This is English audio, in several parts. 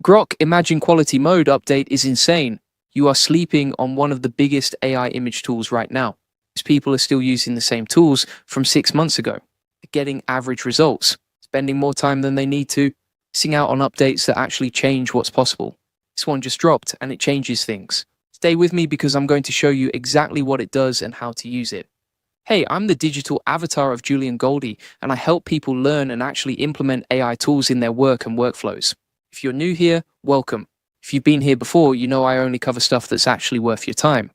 Grok Imagine Quality Mode update is insane. You are sleeping on one of the biggest AI image tools right now. Most people are still using the same tools from 6 months ago, getting average results, spending more time than they need to, missing out on updates that actually change what's possible. This one just dropped and it changes things. Stay with me because I'm going to show you exactly what it does and how to use it. Hey, I'm the digital avatar of Julian Goldie, and I help people learn and actually implement AI tools in their work and workflows. If you're new here, welcome. If you've been here before, you know I only cover stuff that's actually worth your time.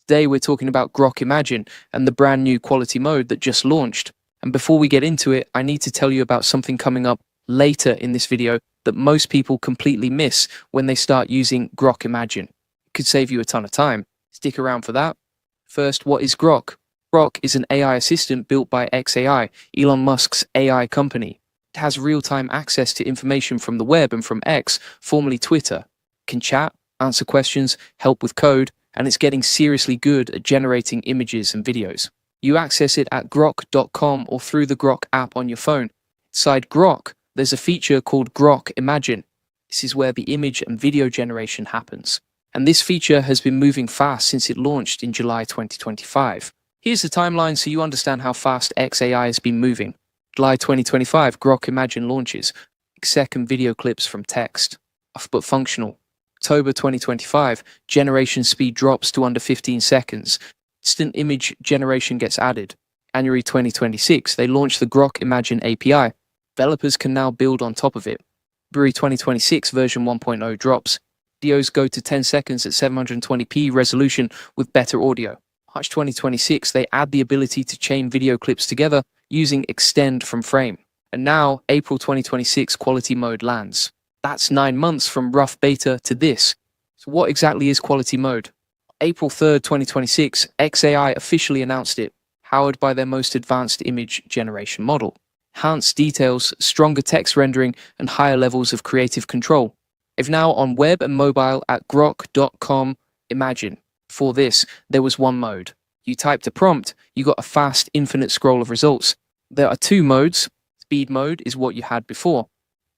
Today we're talking about Grok Imagine and the brand new quality mode that just launched. And before we get into it, I need to tell you about something coming up later in this video that most people completely miss when they start using Grok Imagine. It could save you a ton of time. Stick around for that. First, what is Grok? Grok is an AI assistant built by xAI, Elon Musk's AI company. It has real-time access to information from the web and from X, formerly Twitter. It can chat, answer questions, help with code, and it's getting seriously good at generating images and videos. You access it at grok.com or through the Grok app on your phone. Inside Grok, there's a feature called Grok Imagine. This is where the image and video generation happens. And this feature has been moving fast since it launched in July 2025. Here's the timeline so you understand how fast xAI has been moving. July 2025, Grok Imagine launches. Second video clips from text. Off but functional. October 2025, generation speed drops to under 15 seconds. Instant image generation gets added. January 2026, they launch the Grok Imagine API. Developers can now build on top of it. February 2026, version 1.0 drops. Videos go to 10 seconds at 720p resolution with better audio. March 2026, they add the ability to chain video clips together using Extend from Frame. And now, April 2026, quality mode lands. That's 9 months from rough beta to this. So what exactly is quality mode? April 3rd, 2026, xAI officially announced it, powered by their most advanced image generation model. Enhanced details, stronger text rendering, and higher levels of creative control. They've now on web and mobile at grok.com Imagine. For this, there was one mode. You typed a prompt, you got a fast, infinite scroll of results. There are two modes. Speed mode is what you had before.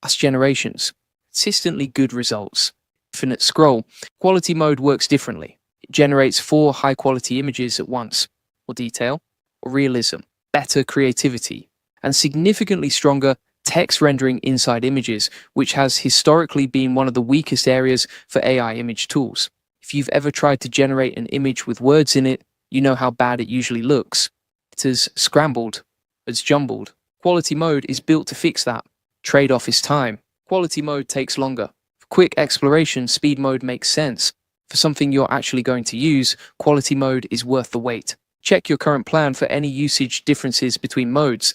Fast generations. Consistently good results. Infinite scroll. Quality mode works differently. It generates 4 high-quality images at once. More detail, or realism, better creativity, and significantly stronger text rendering inside images, which has historically been one of the weakest areas for AI image tools. If you've ever tried to generate an image with words in it, you know how bad it usually looks. It is scrambled, it's jumbled. Quality mode is built to fix that. Trade-off is time. Quality mode takes longer. For quick exploration, speed mode makes sense. For something you're actually going to use, quality mode is worth the wait. Check your current plan for any usage differences between modes.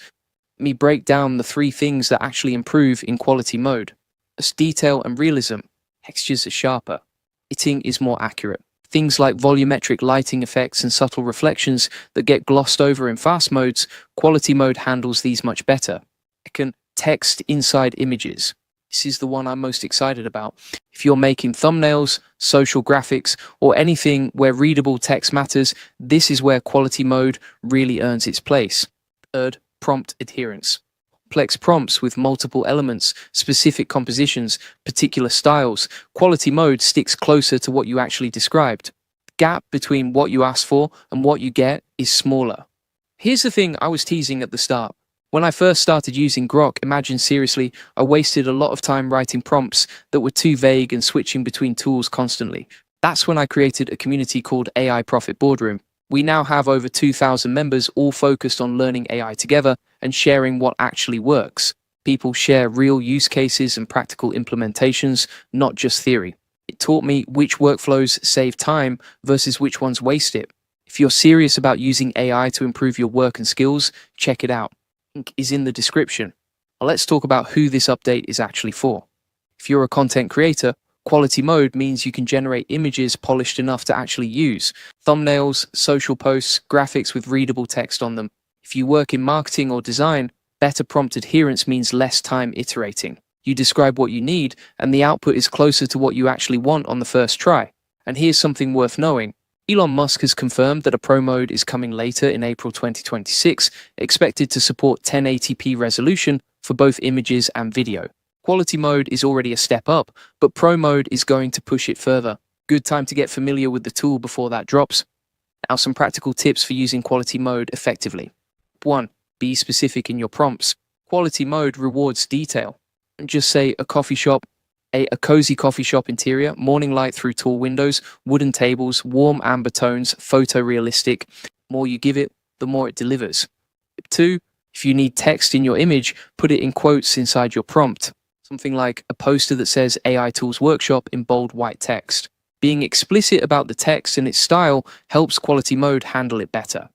Let me break down the 3 things that actually improve in quality mode. First, detail and realism. Textures are sharper. Lighting is more accurate. Things like volumetric lighting effects and subtle reflections that get glossed over in fast modes, quality mode handles these much better. Second, text inside images. This is the one I'm most excited about. If you're making thumbnails, social graphics, or anything where readable text matters, this is where quality mode really earns its place. Third, prompt adherence. Complex prompts with multiple elements, specific compositions, particular styles, quality mode sticks closer to what you actually described. The gap between what you ask for and what you get is smaller. Here's the thing I was teasing at the start. When I first started using Grok Imagine seriously, I wasted a lot of time writing prompts that were too vague and switching between tools constantly. That's when I created a community called AI Profit Boardroom. We now have over 2,000 members all focused on learning AI together and sharing what actually works. People share real use cases and practical implementations, not just theory. It taught me which workflows save time versus which ones waste it. If you're serious about using AI to improve your work and skills, check it out. Link is in the description. Now let's talk about who this update is actually for. If you're a content creator, quality mode means you can generate images polished enough to actually use. Thumbnails, social posts, graphics with readable text on them. If you work in marketing or design, better prompt adherence means less time iterating. You describe what you need, and the output is closer to what you actually want on the first try. And here's something worth knowing. Elon Musk has confirmed that a Pro mode is coming later in April 2026, expected to support 1080p resolution for both images and video. Quality mode is already a step up, but Pro mode is going to push it further. Good time to get familiar with the tool before that drops. Now, some practical tips for using quality mode effectively. 1. Be specific in your prompts. Quality mode rewards detail. Just say a coffee shop, a cozy coffee shop interior, morning light through tall windows, wooden tables, warm amber tones, photorealistic. The more you give it, the more it delivers. 2. If you need text in your image, put it in quotes inside your prompt. Something like a poster that says AI Tools Workshop in bold white text. Being explicit about the text and its style helps quality mode handle it better.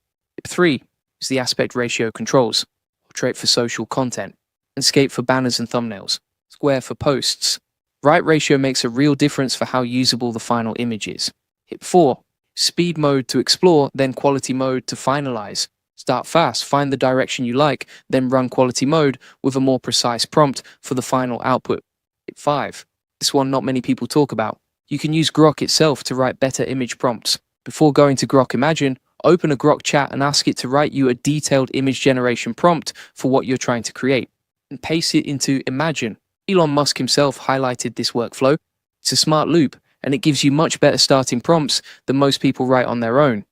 3 is the aspect ratio controls. Portrait for social content. Landscape for banners and thumbnails. Square for posts. Right ratio makes a real difference for how usable the final image is. 4. Speed mode to explore, then quality mode to finalize. Start fast, find the direction you like, then run quality mode with a more precise prompt for the final output. 5. This one not many people talk about. You can use Grok itself to write better image prompts. Before going to Grok Imagine, open a Grok chat and ask it to write you a detailed image generation prompt for what you're trying to create. And paste it into Imagine. Elon Musk himself highlighted this workflow. It's a smart loop, and it gives you much better starting prompts than most people write on their own.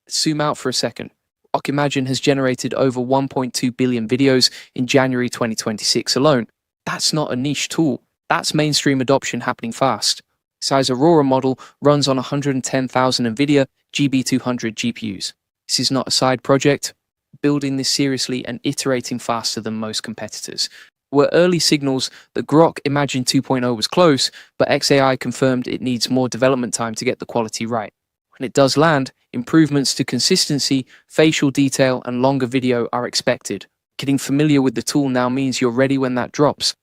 Let's zoom out for a second. Grok Imagine has generated over 1.2 billion videos in January 2026 alone. That's not a niche tool. That's mainstream adoption happening fast. Size Aurora model runs on 110,000 NVIDIA GB200 GPUs. This is not a side project. Building this seriously and iterating faster than most competitors. There were early signals that Grok Imagine 2.0 was close, but XAI confirmed it needs more development time to get the quality right. When it does land, improvements to consistency, facial detail, and longer video are expected. Getting familiar with the tool now means you're ready when that drops.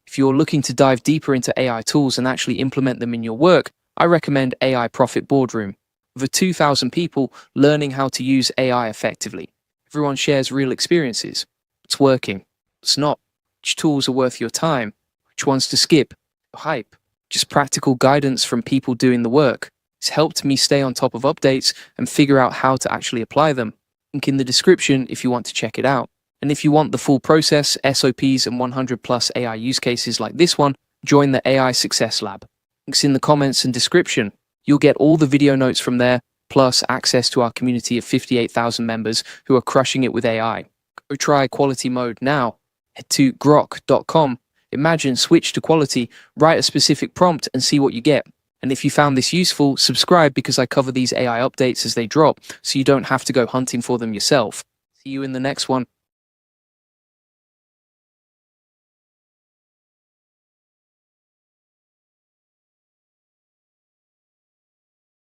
If you're looking to dive deeper into AI tools and actually implement them in your work, I recommend AI Profit Boardroom. Over 2,000 people learning how to use AI effectively. Everyone shares real experiences. What's working? What's not? Which tools are worth your time? Which ones to skip? Hype. Just practical guidance from people doing the work. It's helped me stay on top of updates and figure out how to actually apply them. Link in the description if you want to check it out. And if you want the full process, SOPs, and 100 plus AI use cases like this one, join the AI Success Lab. Links in the comments and description. You'll get all the video notes from there, plus access to our community of 58,000 members who are crushing it with AI. Go try quality mode now. Head to grok.com. Imagine, switch to quality, write a specific prompt and see what you get. And if you found this useful, subscribe because I cover these AI updates as they drop, so you don't have to go hunting for them yourself. See you in the next one.